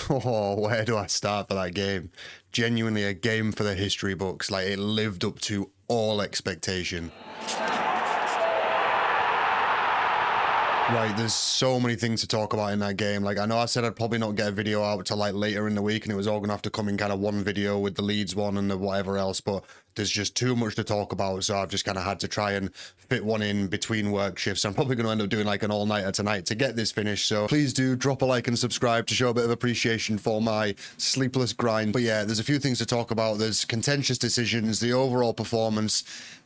Oh, where do I start for that game? Genuinely a game for the history books. Like, it lived up to all expectation. Right, there's so many things to talk about in that game. Like, I know I said I'd probably not get a video out till like later in the week, and it was all gonna have to come in kind of one video with the Leeds one and the whatever else, but there's just too much to talk about, so I've just kind of had to try and fit one in between work shifts. I'm probably going to end up doing like an all-nighter tonight to get this finished, so please do drop a like and subscribe to show a bit of appreciation for my sleepless grind. But yeah, there's a few things to talk about. There's contentious decisions, the overall performance,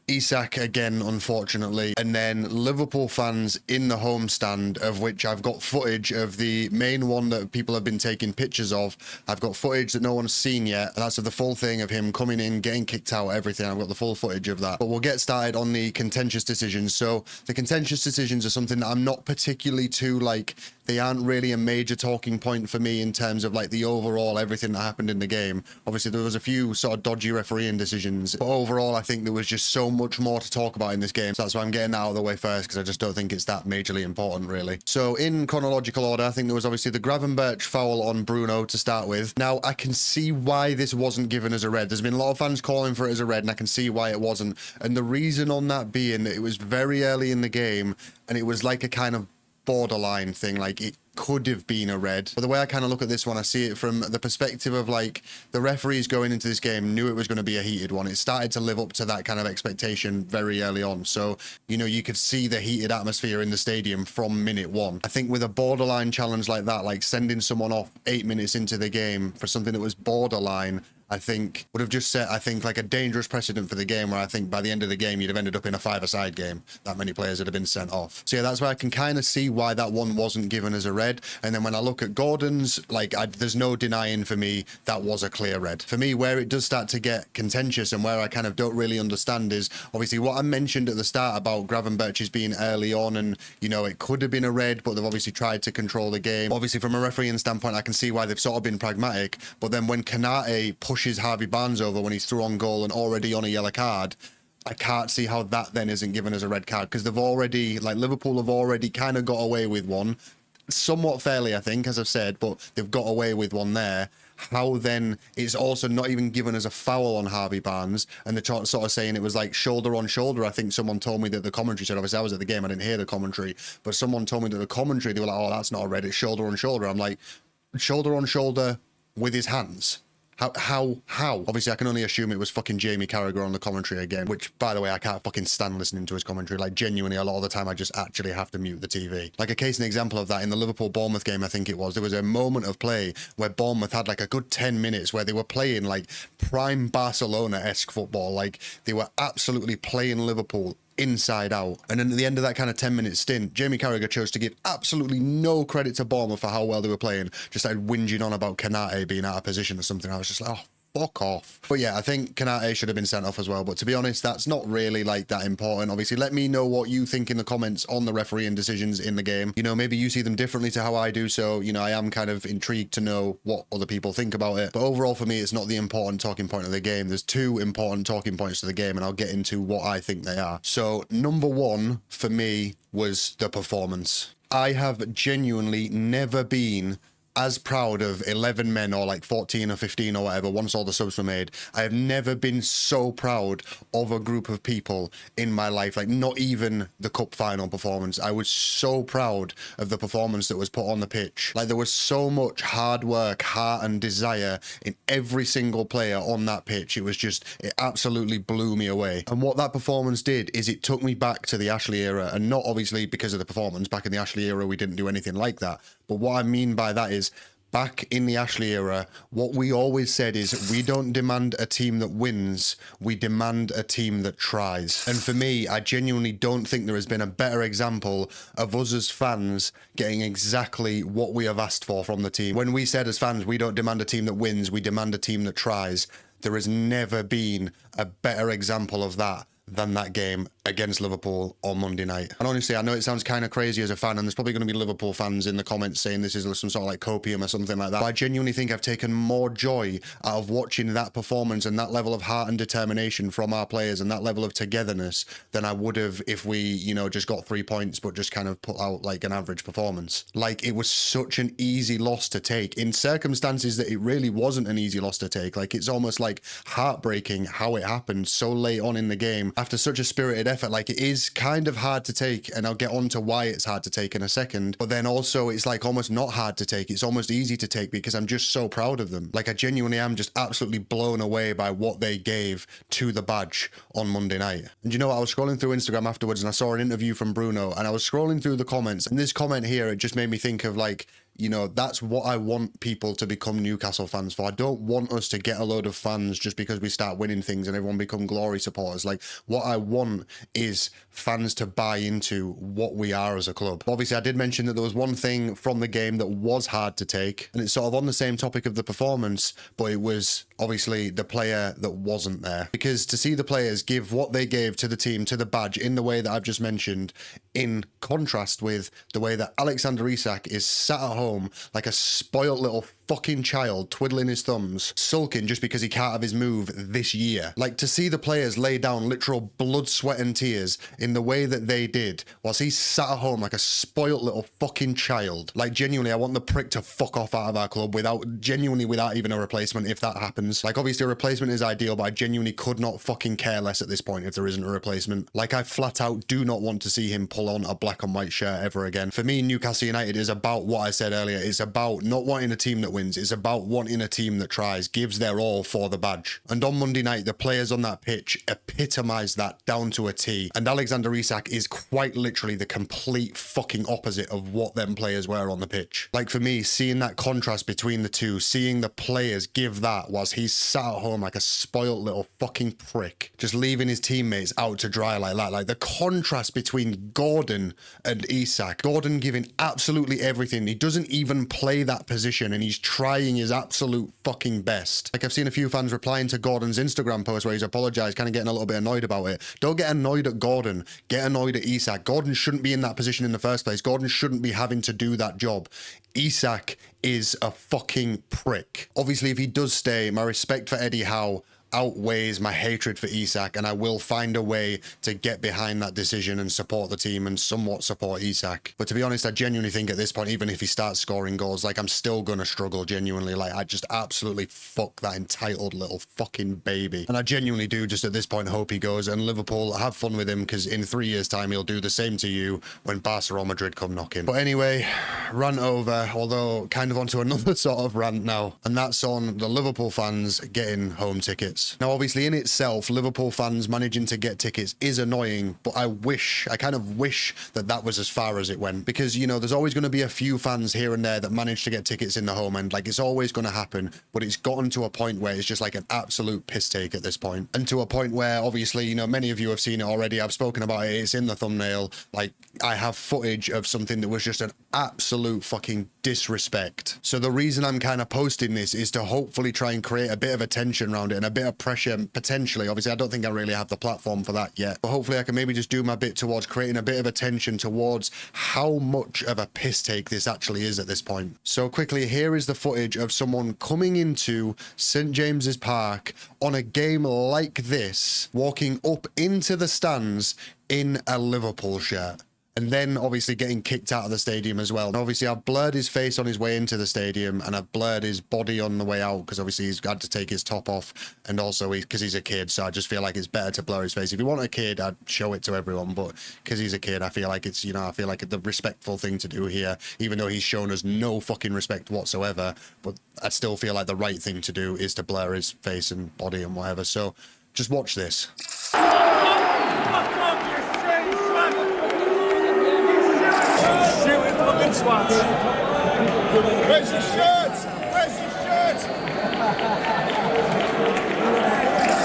Isak again, unfortunately, and then Liverpool fans in the homestand, of which I've got footage of the main one that people have been taking pictures of. I've got footage that no one's seen yet, and that's of the full thing of him coming in, getting kicked out, everything. I've got the full footage of that. But we'll get started on the contentious decisions. So the contentious decisions are something that I'm not particularly too, like, they aren't really a major talking point for me in terms of like the overall everything that happened in the game. Obviously there was a few sort of dodgy refereeing decisions, but overall I think there was just so much more to talk about in this game, so that's why I'm getting that out of the way first, because I just don't think it's that majorly important really. So in chronological order, I think there was obviously the Gravenberch foul on Bruno to start with. Now I can see why this wasn't given as a red. There's been a lot of fans calling for it as a red, and I can see why it wasn't, and the reason on that being that it was very early in the game and it was like a kind of borderline thing. Like, it could have been a red, but the way I kind of look at this one, I see it from the perspective of like the referees going into this game knew it was going to be a heated one. It started to live up to that kind of expectation very early on, so you know, you could see the heated atmosphere in the stadium from minute one. I think with a borderline challenge like that, like sending someone off 8 minutes into the game for something that was borderline, I think would have just set, I think, like a dangerous precedent for the game, where I think by the end of the game you'd have ended up in a five-a-side game. That many players would have been sent off. So yeah, that's why I can kind of see why that one wasn't given as a red. And then when I look at Gordon's, like, there's no denying for me that was a clear red. For me, where it does start to get contentious and where I kind of don't really understand is obviously what I mentioned at the start about Gravenberch's being early on, and you know, it could have been a red, but they've obviously tried to control the game. Obviously from a refereeing standpoint, I can see why they've sort of been pragmatic, but then when Kanate pushes Harvey Barnes over when he's through on goal and already on a yellow card, I can't see how that then isn't given as a red card, because they've already, like, Liverpool have already kind of got away with one, somewhat fairly, I think, as I've said, but they've got away with one there. How then it's also not even given as a foul on Harvey Barnes, and they're sort of saying it was like shoulder on shoulder. I think someone told me that the commentary said, obviously I was at the game, I didn't hear the commentary, but someone told me that the commentary, they were like, oh, that's not a red, it's shoulder on shoulder. I'm like, shoulder on shoulder with his hands? How? Obviously, I can only assume it was fucking Jamie Carragher on the commentary again, which, by the way, I can't fucking stand listening to his commentary. Like, genuinely, a lot of the time, I just actually have to mute the TV. Like, a case and example of that, in the Liverpool-Bournemouth game, I think it was, there was a moment of play where Bournemouth had, like, a good 10 minutes where they were playing, like, prime Barcelona-esque football. Like, they were absolutely playing Liverpool inside out. And then at the end of that kind of 10-minute stint, Jamie Carragher chose to give absolutely no credit to Bournemouth for how well they were playing. Just started whinging on about Kanate being out of position or something. I was just like, oh, fuck off. But yeah, I think Kanate should have been sent off as well. But to be honest, that's not really like that important. Obviously, let me know what you think in the comments on the refereeing decisions in the game. You know, maybe you see them differently to how I do. So, you know, I am kind of intrigued to know what other people think about it. But overall, for me, it's not the important talking point of the game. There's two important talking points to the game, and I'll get into what I think they are. So number one for me was the performance. I have genuinely never been as proud of 11 men, or like 14 or 15 or whatever, once all the subs were made. I have never been so proud of a group of people in my life. Like, not even the cup final performance. I was so proud of the performance that was put on the pitch. Like, there was so much hard work, heart and desire in every single player on that pitch. It was just, it absolutely blew me away. And what that performance did is it took me back to the Ashley era, and not obviously because of the performance. Back in the Ashley era, we didn't do anything like that. But what I mean by that is, back in the Ashley era, what we always said is, we don't demand a team that wins, we demand a team that tries. And for me, I genuinely don't think there has been a better example of us as fans getting exactly what we have asked for from the team. When we said as fans, we don't demand a team that wins, we demand a team that tries, there has never been a better example of that than that game against Liverpool on Monday night. And honestly, I know it sounds kind of crazy as a fan, and there's probably going to be Liverpool fans in the comments saying this is some sort of like copium or something like that. But I genuinely think I've taken more joy out of watching that performance and that level of heart and determination from our players and that level of togetherness than I would have if we, you know, just got 3 points but just kind of put out like an average performance. Like, it was such an easy loss to take in circumstances that it really wasn't an easy loss to take. Like, it's almost like heartbreaking how it happened so late on in the game after such a spirited effort. Like, it is kind of hard to take, and I'll get on to why it's hard to take in a second, but then also it's like almost not hard to take. It's almost easy to take because I'm just so proud of them. Like, I genuinely am just absolutely blown away by what they gave to the badge on Monday night. And you know what? I was scrolling through Instagram afterwards and I saw an interview from Bruno, and I was scrolling through the comments, and this comment here, it just made me think of like, you know, that's what I want people to become Newcastle fans for. I don't want us to get a load of fans just because we start winning things and everyone become glory supporters. Like, what I want is fans to buy into what we are as a club. Obviously, I did mention that there was one thing from the game that was hard to take, and it's sort of on the same topic of the performance, but it was obviously the player that wasn't there. Because to see the players give what they gave to the team, to the badge, in the way that I've just mentioned, in contrast with the way that Alexander Isak is sat at home like a spoiled little fucking child, twiddling his thumbs, sulking just because he can't have his move this year. Like, to see the players lay down literal blood, sweat and tears in the way that they did whilst he sat at home like a spoiled little fucking child. Like, genuinely, I want the prick to fuck off out of our club without even a replacement if that happens. Like, obviously a replacement is ideal, but I genuinely could not fucking care less at this point if there isn't a replacement. Like, I flat out do not want to see him pull on a black and white shirt ever again. For me, Newcastle United is about what I said earlier. It's about not wanting a team that wins. It's about wanting a team that tries, gives their all for the badge. And on Monday night, the players on that pitch epitomised that down to a T. And Alexander Isak is quite literally the complete fucking opposite of what them players were on the pitch. Like, for me, seeing that contrast between the two, seeing the players give that whilst he's sat at home like a spoilt little fucking prick, just leaving his teammates out to dry like that. Like, the contrast between Gordon and Isak. Gordon giving absolutely everything. He doesn't even play that position and he's trying his absolute fucking best. Like, I've seen a few fans replying to Gordon's Instagram post where he's apologised, kind of getting a little bit annoyed about it. Don't get annoyed at Gordon. Get annoyed at Isak. Gordon shouldn't be in that position in the first place. Gordon shouldn't be having to do that job. Isak is a fucking prick. Obviously, if he does stay, my respect for Eddie Howe outweighs my hatred for Isak, and I will find a way to get behind that decision and support the team and somewhat support Isak. But to be honest, I genuinely think at this point, even if he starts scoring goals, like, I'm still gonna struggle genuinely. Like, I just absolutely fuck that entitled little fucking baby. And I genuinely do just at this point hope he goes, and Liverpool have fun with him, because in 3 years time he'll do the same to you when Barcelona or Madrid come knocking. But anyway, rant over, although kind of onto another sort of rant now, and that's on the Liverpool fans getting home tickets. Now, obviously, in itself, Liverpool fans managing to get tickets is annoying, but I kind of wish that that was as far as it went, because, you know, there's always going to be a few fans here and there that manage to get tickets in the home end. Like, it's always going to happen, but it's gotten to a point where it's just like an absolute piss take at this point. And to a point where, obviously, you know, many of you have seen it already. I've spoken about it. It's in the thumbnail. Like, I have footage of something that was just an absolute fucking disrespect. So the reason I'm kind of posting this is to hopefully try and create a bit of attention around it and a bit of pressure, potentially. Obviously, I don't think I really have the platform for that yet, but hopefully I can maybe just do my bit towards creating a bit of attention towards how much of a piss take this actually is at this point. So quickly, here is the footage of someone coming into St. James's Park on a game like this, walking up into the stands in a Liverpool shirt, and then obviously getting kicked out of the stadium as well. And obviously, I've blurred his face on his way into the stadium, and I've blurred his body on the way out, because obviously he's had to take his top off, and also because he's a kid, so I just feel like it's better to blur his face. If you want a kid, I'd show it to everyone, but because he's a kid, I feel like it's, you know, I feel like the respectful thing to do here, even though he's shown us no fucking respect whatsoever, but I still feel like the right thing to do is to blur his face and body and whatever. So just watch this. Swats. Where's your shirt? Where's your shirt?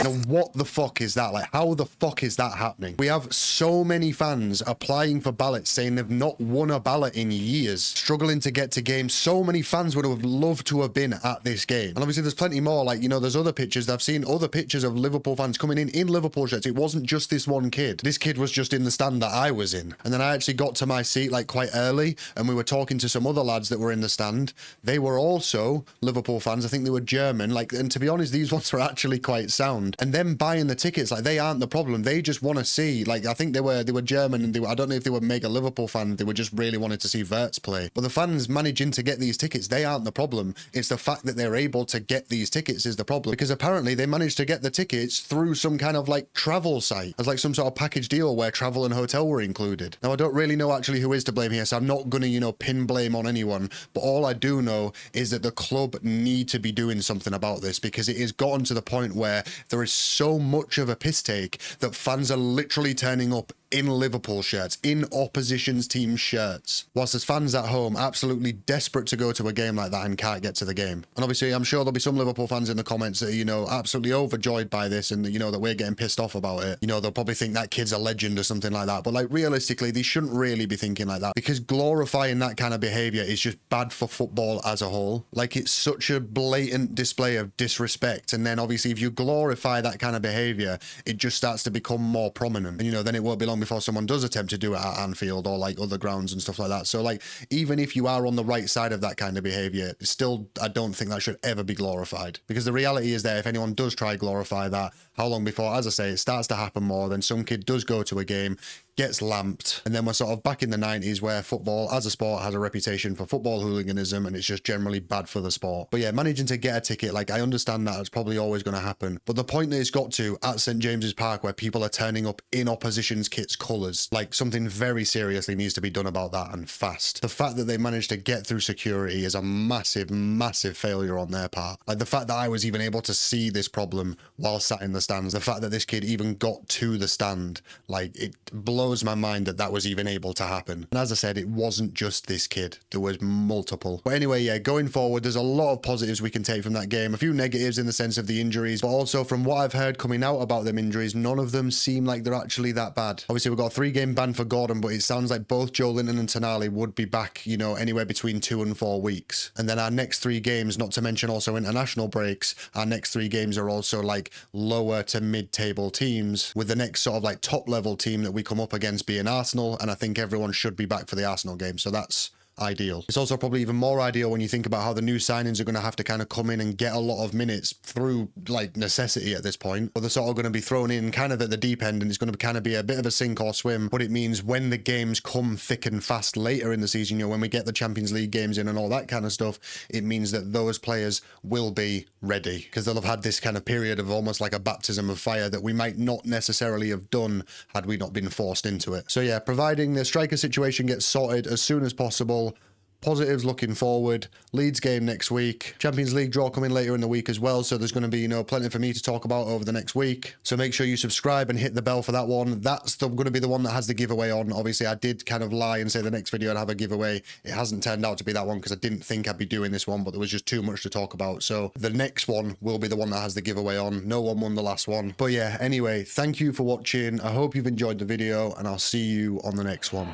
Now, what the fuck is that? Like, how the fuck is that happening? We have so many fans applying for ballots saying they've not won a ballot in years, struggling to get to games. So many fans would have loved to have been at this game. And obviously there's plenty more, like, you know, there's other pictures. I've seen other pictures of Liverpool fans coming in Liverpool shirts. It wasn't just this one kid. This kid was just in the stand that I was in. And then I actually got to my seat like quite early, and we were talking to some other lads that were in the stand. They were also Liverpool fans. I think they were German. Like, and to be honest, these ones are actually quite sound. And them buying the tickets, like, they aren't the problem. They just want to see, like, I think they were German, and I don't know if they were mega Liverpool fans. They were just really wanted to see Wirtz play. But the fans managing to get these tickets, they aren't the problem. It's the fact that they're able to get these tickets is the problem, because apparently they managed to get the tickets through some kind of like travel site as like some sort of package deal where travel and hotel were included. Now, I don't really know actually who is to blame here, so I'm not gonna, you know, pin blame on anyone, but all I do know is that the club need to be doing something about this, because it has gotten to the point where there is so much of a piss take that fans are literally turning up in Liverpool shirts, in opposition's team shirts, whilst there's fans at home absolutely desperate to go to a game like that and can't get to the game. And obviously I'm sure there'll be some Liverpool fans in the comments that are, you know, absolutely overjoyed by this, and you know that we're getting pissed off about it. You know, they'll probably think that kid's a legend or something like that, but like realistically they shouldn't really be thinking like that, because glorifying that kind of behavior is just bad for football as a whole. Like, it's such a blatant display of disrespect, and then obviously if you glorify that kind of behavior, it just starts to become more prominent, and you know, then it won't be long before someone does attempt to do it at Anfield or like other grounds and stuff like that. So like, even if you are on the right side of that kind of behavior, still I don't think that should ever be glorified, because the reality is there, if anyone does try glorify that, how long before, as I say, it starts to happen more, then some kid does go to a game, gets lamped, and then we're sort of back in the 90s where football as a sport has a reputation for football hooliganism, and it's just generally bad for the sport. But yeah, managing to get a ticket, like, I understand that it's probably always going to happen, but the point that it's got to at St James's Park, where people are turning up in opposition's kits colours, like, something very seriously needs to be done about that, and fast. The fact that they managed to get through security is a massive, massive failure on their part. Like, the fact that I was even able to see this problem while sat in the stands, the fact that this kid even got to the stand, like, it blows my mind that that was even able to happen. And as I said, it wasn't just this kid, there was multiple. But anyway, yeah, going forward, there's a lot of positives we can take from that game, a few negatives in the sense of the injuries, but also from what I've heard coming out about them injuries, none of them seem like they're actually that bad. Obviously, we've got a 3-game ban for Gordon, but it sounds like both Joe Linton and Tonali would be back, you know, anywhere between 2 and 4 weeks. And then our next 3 games, not to mention also international breaks, our next 3 games are also like lower to mid-table teams, with the next sort of like top level team that we come up against being Arsenal, and I think everyone should be back for the Arsenal game, so that's ideal. It's also probably even more ideal when you think about how the new signings are going to have to kind of come in and get a lot of minutes through like necessity at this point, but they're sort of going to be thrown in kind of at the deep end, and it's going to kind of be a bit of a sink or swim. But it means when the games come thick and fast later in the season, you know, when we get the Champions League games in and all that kind of stuff, it means that those players will be ready, because they'll have had this kind of period of almost like a baptism of fire that we might not necessarily have done had we not been forced into it. So yeah, providing the striker situation gets sorted as soon as possible, positives looking forward. Leeds game next week, Champions League draw coming later in the week as well, so there's going to be, you know, plenty for me to talk about over the next week, so make sure you subscribe and hit the bell for that one. That's going to be the one that has the giveaway on. Obviously I did kind of lie and say the next video I'd have a giveaway. It hasn't turned out to be that one because I didn't think I'd be doing this one, but there was just too much to talk about, so the next one will be the one that has the giveaway on. No one won the last one. But yeah, anyway, thank you for watching. I hope you've enjoyed the video, and I'll see you on the next one.